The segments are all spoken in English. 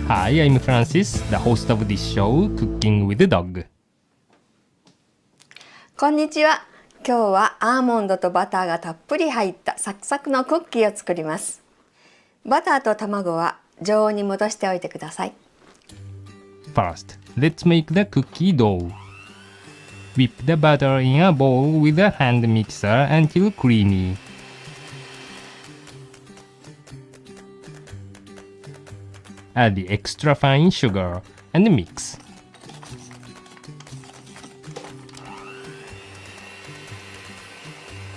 Hi, I'm Francis, the host of this show, Cooking with Dog. こんにちは。今日はアーモンドとバターがたっぷり入ったサクサクのクッキーを作ります。バターと卵は常温に戻しておいてください。First, let's make the cookie dough. Whip the butter in a bowl with a hand mixer until creamy. Add the extra fine sugar and mix.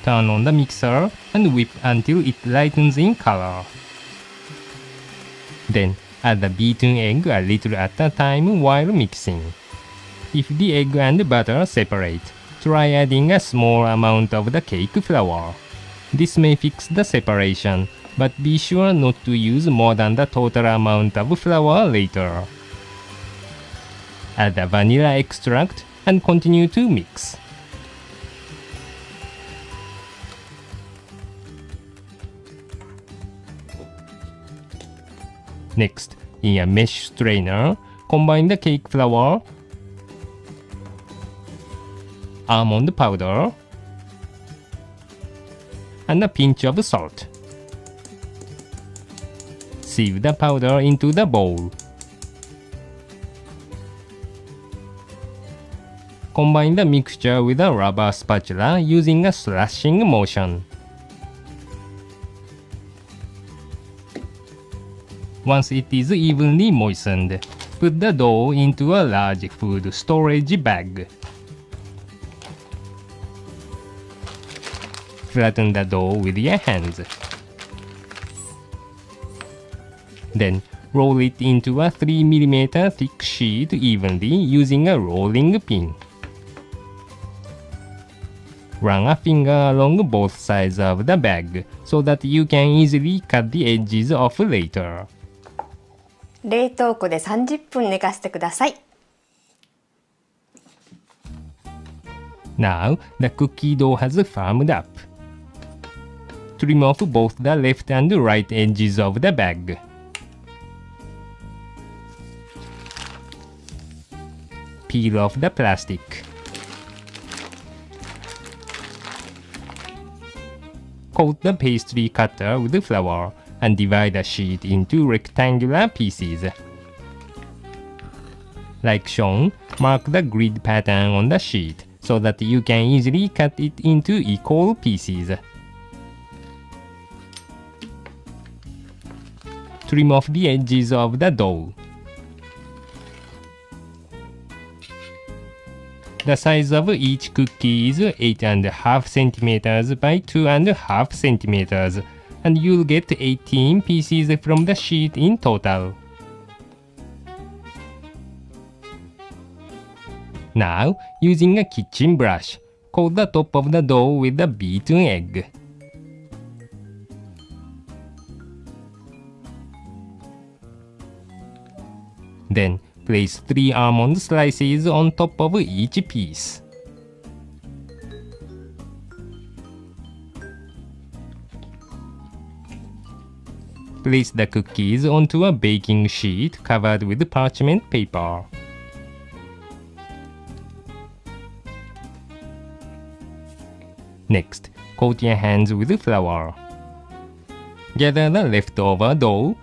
Turn on the mixer and whip until it lightens in color. Then add the beaten egg a little at a time while mixing. If the egg and butter separate, try adding a small amount of the cake flour. This may fix the separation, but be sure not to use more than the total amount of flour later. Add the vanilla extract and continue to mix. Next, in a mesh strainer, combine the cake flour, almond powder, and a pinch of salt. Sieve the powder into the bowl. Combine the mixture with a rubber spatula using a slashing motion. Once it is evenly moistened, put the dough into a large food storage bag. Flatten the dough with your hands. Then, roll it into a 3mm thick sheet evenly using a rolling pin. Run a finger along both sides of the bag so that you can easily cut the edges off later. 冷凍庫で30分寝かせてください。Now, the cookie dough has firmed up. Trim off both the left and right edges of the bag. Peel off the plastic. Coat the pastry cutter with flour and divide the sheet into rectangular pieces. Like shown, mark the grid pattern on the sheet so that you can easily cut it into equal pieces. Trim off the edges of the dough. The size of each cookie is 8.5 cm by 2.5 cm, and you'll get 18 pieces from the sheet in total. Now, using a kitchen brush, coat the top of the dough with the beaten egg. Then, place 3 almond slices on top of each piece. Place the cookies onto a baking sheet covered with parchment paper. Next, coat your hands with flour. Gather the leftover dough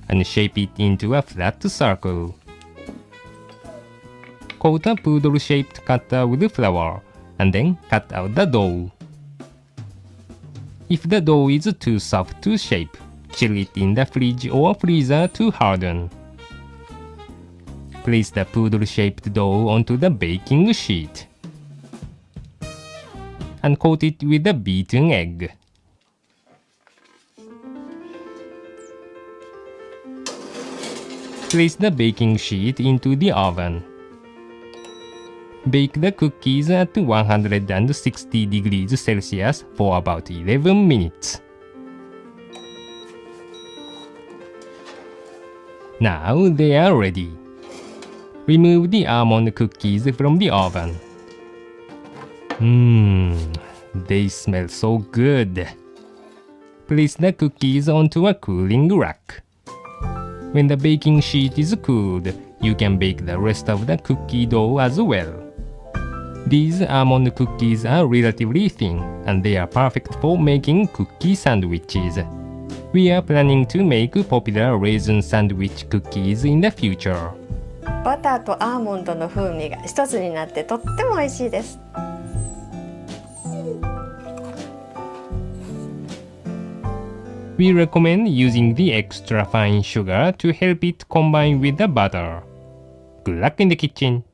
and shape it into a flat circle. Coat a poodle-shaped cutter with flour and then cut out the dough. If the dough is too soft to shape, chill it in the fridge or freezer to harden. Place the poodle-shaped dough onto the baking sheet and coat it with a beaten egg. Place the baking sheet into the oven. Bake the cookies at 160 degrees Celsius for about 11 minutes. Now they are ready. Remove the almond cookies from the oven. They smell so good. Place the cookies onto a cooling rack. When the baking sheet is cooled, you can bake the rest of the cookie dough as well. These almond cookies are relatively thin, and they are perfect for making cookie sandwiches. We are planning to make popular raisin sandwich cookies in the future. バターとアーモンドの風味が一つになってとっても美味しいです。We recommend using the extra fine sugar to help it combine with the butter. Good luck in the kitchen!